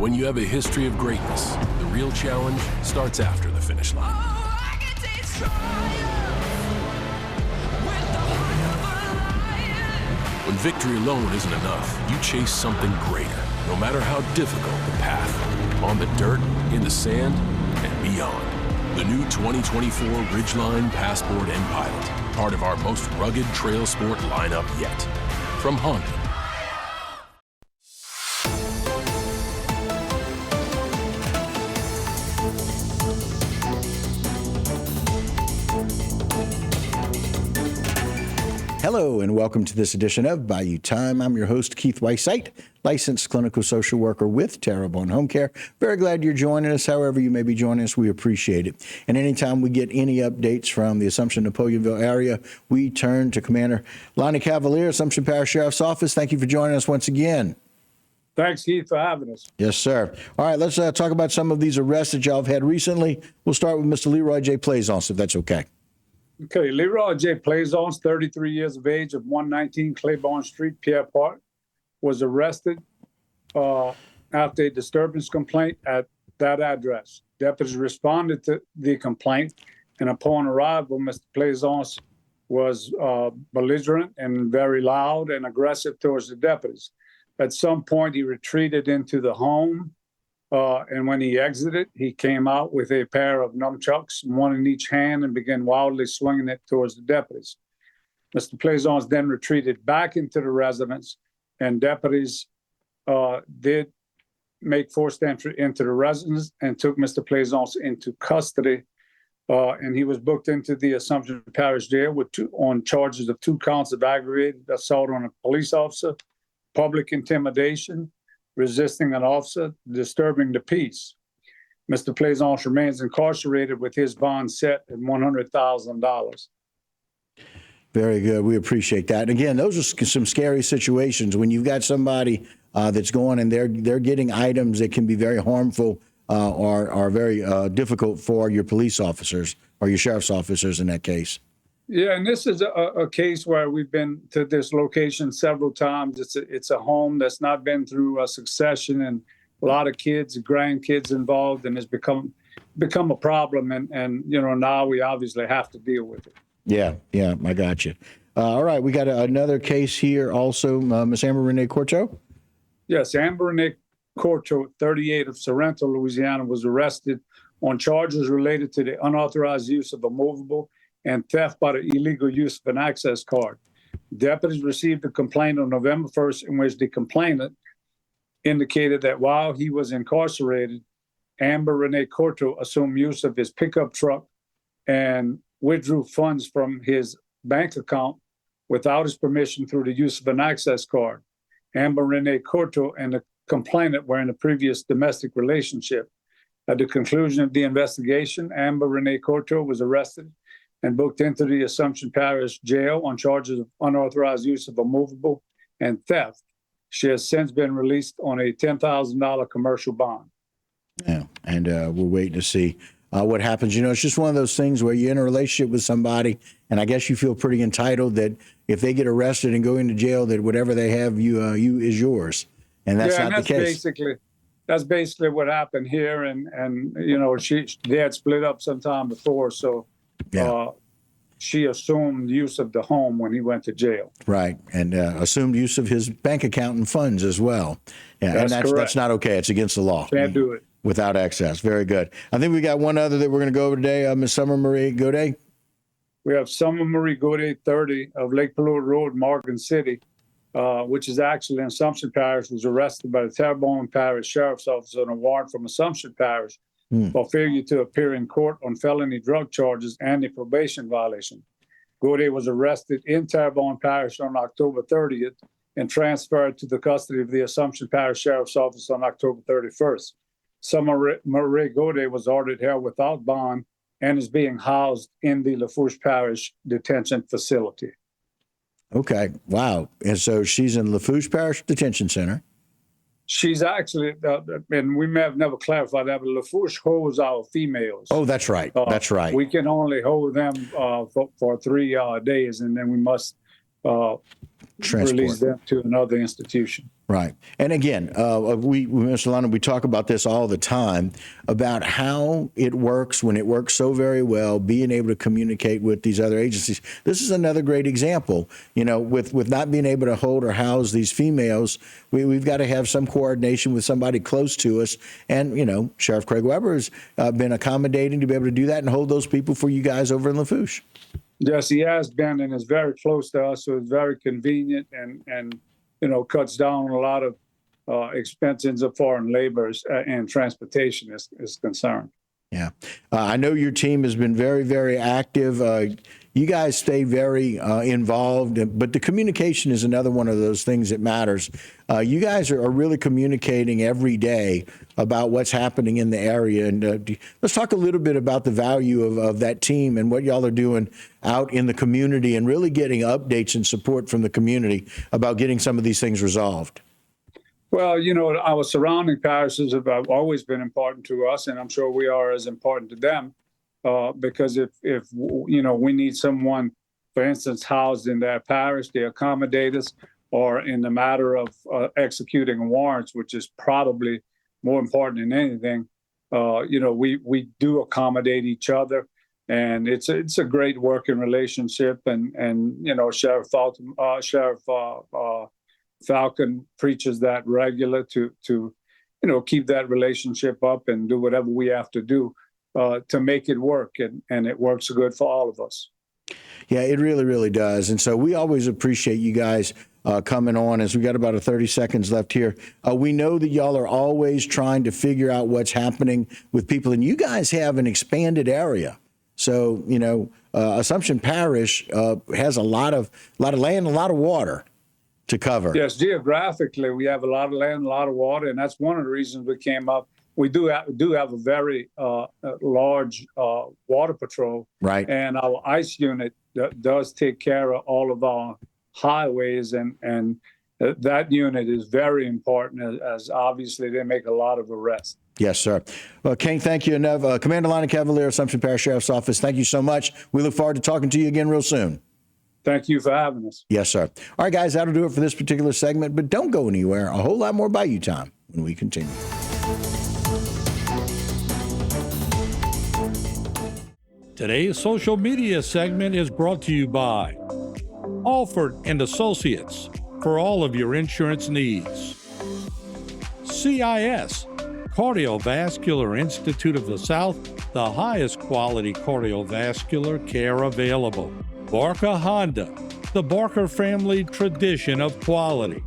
When you have a history of greatness, the real challenge starts after the finish line. When victory alone isn't enough, you chase something greater, no matter how difficult the path. On the dirt, in the sand, and beyond. The new 2024 Ridgeline Passport and Pilot, part of our most rugged trail sport lineup yet. From Honda. Hello and welcome to this edition of Bayou Time. I'm your host, Keith Whiteside, licensed clinical social worker with Terrebonne Home Care. Very glad you're joining us. However you may be joining us, we appreciate it. And anytime we get any updates from the Assumption Napoleonville area, we turn to Commander Lonnie Cavalier, Assumption Parish Sheriff's Office. Thank you for joining us once again. Thanks, Keith, for having us. Yes, sir. All right, let's talk about some of these arrests that y'all have had recently. We'll start with Mr. Leroy J. Plaisance, if that's okay. Okay, Leroy J. Plaisance, 33 years of age, of 119 Claiborne Street, Pierre Park, was arrested after a disturbance complaint at that address. Deputies responded to the complaint, and upon arrival, Mr. Plaisance was belligerent and very loud and aggressive towards the deputies. At some point, he retreated into the home, and when he exited, he came out with a pair of nunchucks, one in each hand, and began wildly swinging it towards the deputies. Mr. Plaisance then retreated back into the residence, and deputies did make forced entry into the residence and took Mr. Plaisance into custody, and he was booked into the Assumption Parish Jail on charges of 2 counts of aggravated assault on a police officer, public intimidation, resisting an officer, disturbing the peace. Mr. Plaisance remains incarcerated with his bond set at $100,000. Very good. We appreciate that. And again, those are some scary situations when you've got somebody that's going and they're getting items that can be very harmful or are very difficult for your police officers or your sheriff's officers in that case. Yeah, and this is a case where we've been to this location several times. It's a home that's not been through a succession, and a lot of kids, grandkids involved, and it's become a problem. And now we obviously have to deal with it. Yeah, I got you. All right, we got another case here also, Miss Amber Renee Corto. Yes, Amber Renee Corto, 38, of Sorrento, Louisiana, was arrested on charges related to the unauthorized use of a movable and theft by the illegal use of an access card. Deputies received a complaint on November 1st in which the complainant indicated that while he was incarcerated, Amber Renee Corto assumed use of his pickup truck and withdrew funds from his bank account without his permission through the use of an access card. Amber Renee Corto and the complainant were in a previous domestic relationship. At the conclusion of the investigation, Amber Renee Corto was arrested and booked into the Assumption Parish Jail on charges of unauthorized use of a movable and theft. She has since been released on a $10,000 commercial bond. Yeah, and we're waiting to see what happens. It's just one of those things where you're in a relationship with somebody, and I guess you feel pretty entitled that if they get arrested and go into jail, that whatever they have, you is yours, and that's not the case. That's basically what happened here, and they had split up sometime before, so. Yeah. She assumed use of the home when he went to jail. Right, and assumed use of his bank account and funds as well. Yeah, that's not okay. It's against the law. Can't do it. Without access. Very good. I think we got one other that we're going to go over today, Miss Summer Marie Godet. We have Summer Marie Godet, 30, of Lake Palourde Road, Morgan City, which is actually in Assumption Parish, was arrested by the Terrebonne Parish Sheriff's Office on a warrant from Assumption Parish for failure to appear in court on felony drug charges and a probation violation. Godet was arrested in Terrebonne Parish on October 30th and transferred to the custody of the Assumption Parish Sheriff's Office on October 31st. Summer Marie Godet was ordered held without bond and is being housed in the Lafourche Parish Detention Facility. Okay, wow. And so she's in Lafourche Parish Detention Center. She's actually, and we may have never clarified that, but Lafourche holds our females. Oh, that's right. That's right. We can only hold them for 3 days, and then we must release them to another institution. Right. And again, Mr. London, we talk about this all the time about how it works when it works so very well, being able to communicate with these other agencies. This is another great example, with not being able to hold or house these females, we've got to have some coordination with somebody close to us. And, Sheriff Craig Weber has been accommodating to be able to do that and hold those people for you guys over in Lafourche. Yes, he has been, and is very close to us, so it's very convenient and cuts down a lot of expenses of foreign labors and transportation is concerned. Yeah. I know your team has been very, very active. You guys stay very involved, but the communication is another one of those things that matters. You guys are really communicating every day about what's happening in the area. And let's talk a little bit about the value of that team and what y'all are doing out in the community and really getting updates and support from the community about getting some of these things resolved. Well, our surrounding parishes have always been important to us, and I'm sure we are as important to them. Because if we need someone, for instance, housed in their parish, they accommodate us, or in the matter of executing warrants, which is probably more important than anything, we do accommodate each other, and it's a great working relationship. And Sheriff Falcon preaches that regular to keep that relationship up and do whatever we have to do to make it work, and it works good for all of us. Yeah, it really, really does. And so we always appreciate you guys coming on as we got about 30 seconds left here. We know that y'all are always trying to figure out what's happening with people, and you guys have an expanded area. So, Assumption Parish has a lot of land, a lot of water to cover. Yes, geographically, we have a lot of land, a lot of water, and that's one of the reasons we came up. We do have a very large water patrol, right? And our ICE unit does take care of all of our highways, and that unit is very important as obviously they make a lot of arrests. Yes, sir. Well, King, thank you enough. Commander Lonnie Cavalier, Assumption Parish Sheriff's Office, thank you so much. We look forward to talking to you again real soon. Thank you for having us. Yes, sir. All right, guys, that'll do it for this particular segment, but don't go anywhere. A whole lot more Bayou time when we continue. Today's social media segment is brought to you by Alford and Associates for all of your insurance needs. CIS, Cardiovascular Institute of the South, the highest quality cardiovascular care available. Barker Honda, the Barker family tradition of quality.